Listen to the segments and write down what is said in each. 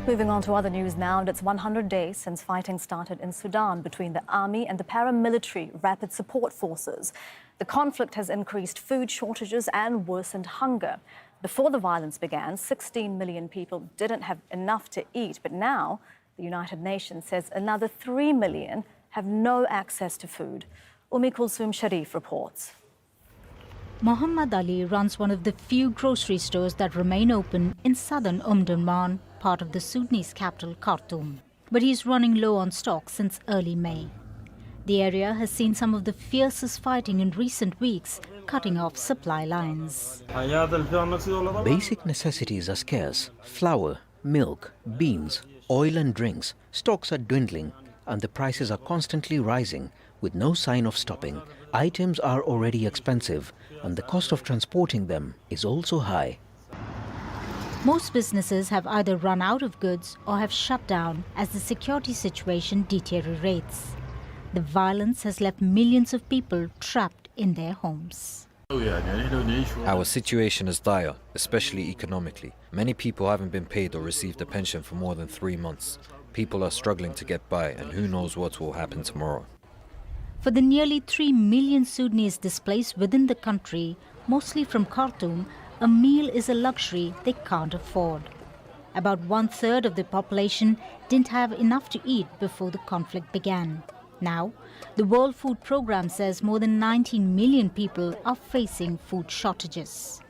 Moving on to other news now, and it's 100 days since fighting started in Sudan between the army and the paramilitary rapid support forces. The conflict has increased food shortages and worsened hunger. Before the violence began, 16 million people didn't have enough to eat, but now the United Nations says another 3 million have no access to food. Kulsum Sharif reports. Muhammad Ali runs one of the few grocery stores that remain open in southern Omdurman, part of the Sudanese capital, Khartoum. But he's running low on stock since early May. The area has seen some of the fiercest fighting in recent weeks, cutting off supply lines. Basic necessities are scarce. Flour, milk, beans, oil and drinks. Stocks are dwindling and the prices are constantly rising with no sign of stopping. Items are already expensive and the cost of transporting them is also high. Most businesses have either run out of goods or have shut down as the security situation deteriorates. The violence has left millions of people trapped in their homes. Our situation is dire, especially economically. Many people haven't been paid or received a pension for more than 3 months. People are struggling to get by, and who knows what will happen tomorrow. For the nearly 3 million Sudanese displaced within the country, mostly from Khartoum, a meal is a luxury they can't afford. About 1/3 of the population didn't have enough to eat before the conflict began. Now, the World Food Programme says more than 19 million people are facing food shortages.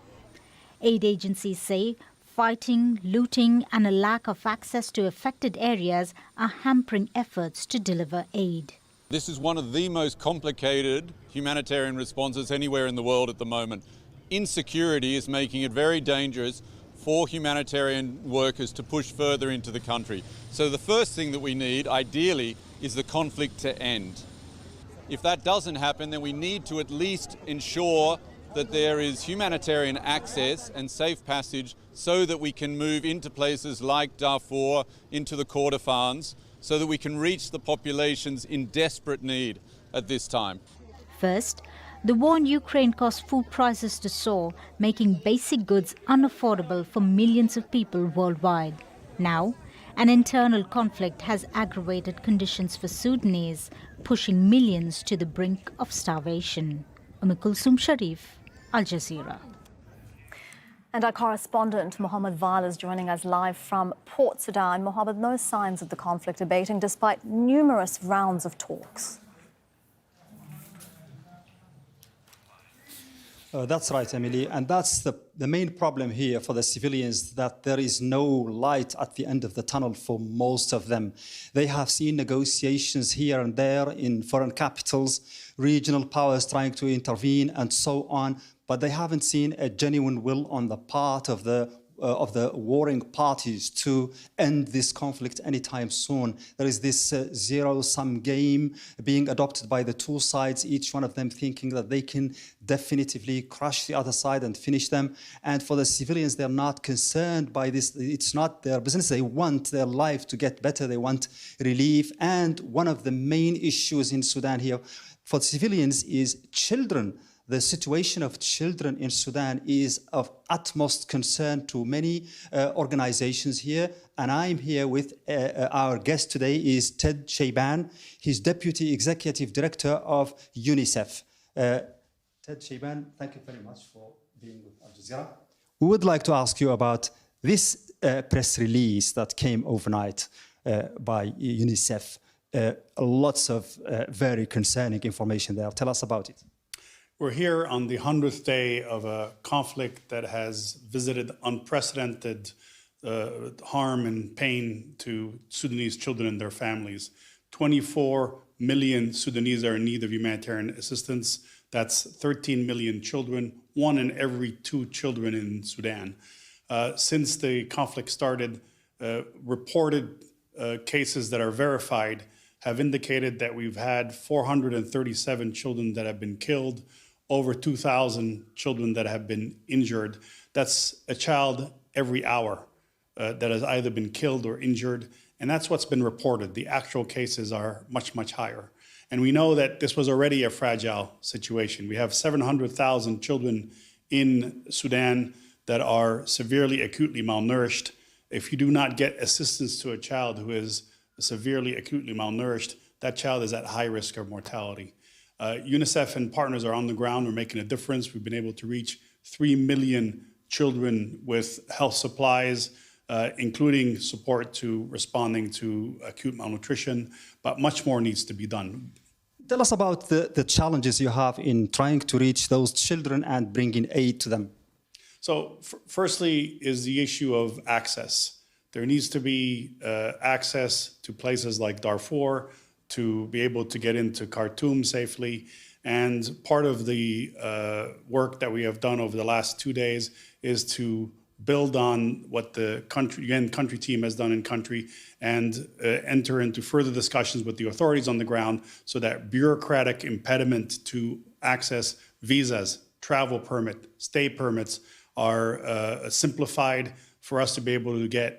Aid agencies say fighting, looting and a lack of access to affected areas are hampering efforts to deliver aid. This is one of the most complicated humanitarian responses anywhere in the world at the moment. Insecurity is making it very dangerous for humanitarian workers to push further into the country. So the first thing that we need, ideally, is the conflict to end. If that doesn't happen, then we need to at least ensure that there is humanitarian access and safe passage so that we can move into places like Darfur, into the Kordofans, so that we can reach the populations in desperate need at this time. First, the war in Ukraine caused food prices to soar, making basic goods unaffordable for millions of people worldwide. Now, an internal conflict has aggravated conditions for Sudanese, pushing millions to the brink of starvation. Kulsum Sharif, Al Jazeera. And our correspondent Mohammed Val is joining us live from Port Sudan. Mohammed, no signs of the conflict abating despite numerous rounds of talks. That's right, Emily, and that's the main problem here for the civilians, that there is no light at the end of the tunnel for most of them. They have seen negotiations here and there in foreign capitals, regional powers trying to intervene and so on, but they haven't seen a genuine will on the part of the warring parties to end this conflict anytime soon. There is this zero-sum game being adopted by the two sides, each one of them thinking that they can definitively crush the other side and finish them. And for the civilians, they're not concerned by this. It's not their business. They want their life to get better. They want relief. And one of the main issues in Sudan here for civilians is children. The situation of children in Sudan is of utmost concern to many organizations here. And I'm here with our guest today is Ted Shayban. He's Deputy Executive Director of UNICEF. Ted Shayban, thank you very much for being with Al Jazeera. We would like to ask you about this press release that came overnight by UNICEF. Lots of very concerning information there. Tell us about it. We're here on the 100th day of a conflict that has visited unprecedented harm and pain to Sudanese children and their families. 24 million Sudanese are in need of humanitarian assistance. That's 13 million children, 1 in every 2 children in Sudan. Since the conflict started, reported cases that are verified have indicated that we've had 437 children that have been killed, over 2,000 children that have been injured. That's a child every hour that has either been killed or injured. And that's what's been reported. The actual cases are much, much higher. And we know that this was already a fragile situation. We have 700,000 children in Sudan that are severely, acutely malnourished. If you do not get assistance to a child who is severely, acutely malnourished, that child is at high risk of mortality. UNICEF and partners are on the ground. We're making a difference. We've been able to reach 3 million children with health supplies, including support to responding to acute malnutrition, but much more needs to be done. Tell us about the challenges you have in trying to reach those children and bringing aid to them. So firstly is the issue of access. There needs to be access to places like Darfur to be able to get into Khartoum safely. And part of the work that we have done over the last 2 days is to build on what the UN country team has done in country and enter into further discussions with the authorities on the ground so that bureaucratic impediment to access visas, travel permit, stay permits are simplified for us to be able to get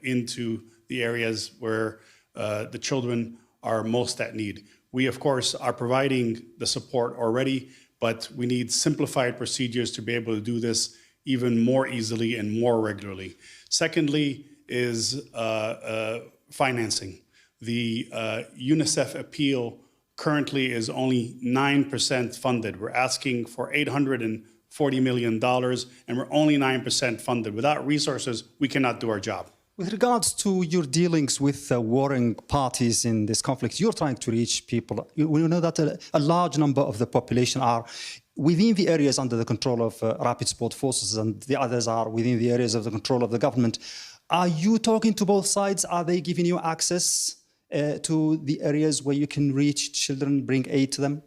into the areas where the children are most at need. We, of course, are providing the support already, but we need simplified procedures to be able to do this even more easily and more regularly. Secondly is financing. The UNICEF appeal currently is only 9% funded. We're asking for $840 million, and we're only 9% funded. Without resources, we cannot do our job. With regards to your dealings with warring parties in this conflict, you're trying to reach people. We know that a large number of the population are within the areas under the control of rapid support forces, and the others are within the areas of the control of the government. Are you talking to both sides? Are they giving you access to the areas where you can reach children, bring aid to them?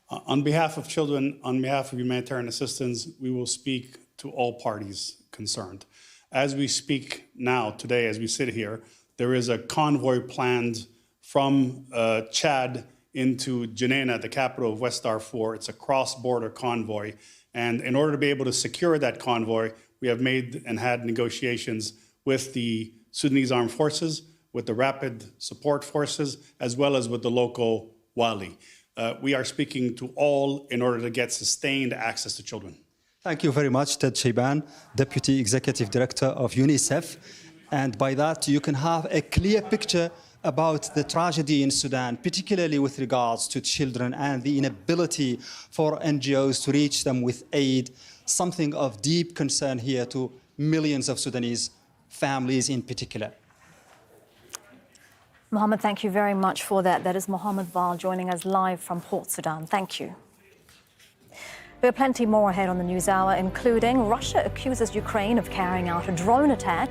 On behalf of children, on behalf of humanitarian assistance, we will speak to all parties concerned. As we speak now, today, as we sit here, there is a convoy planned from Chad into Jenaina, the capital of West Darfur. It's a cross-border convoy. And in order to be able to secure that convoy, we have made and had negotiations with the Sudanese Armed Forces, with the Rapid Support Forces, as well as with the local Wali. We are speaking to all in order to get sustained access to children. Thank you very much, Ted Shaiban, Deputy Executive Director of UNICEF. And by that, you can have a clear picture about the tragedy in Sudan, particularly with regards to children and the inability for NGOs to reach them with aid, something of deep concern here to millions of Sudanese families in particular. Mohammed, thank you very much for that. That is Mohammed Val joining us live from Port Sudan. Thank you. There are plenty more ahead on the NewsHour, including Russia accuses Ukraine of carrying out a drone attack.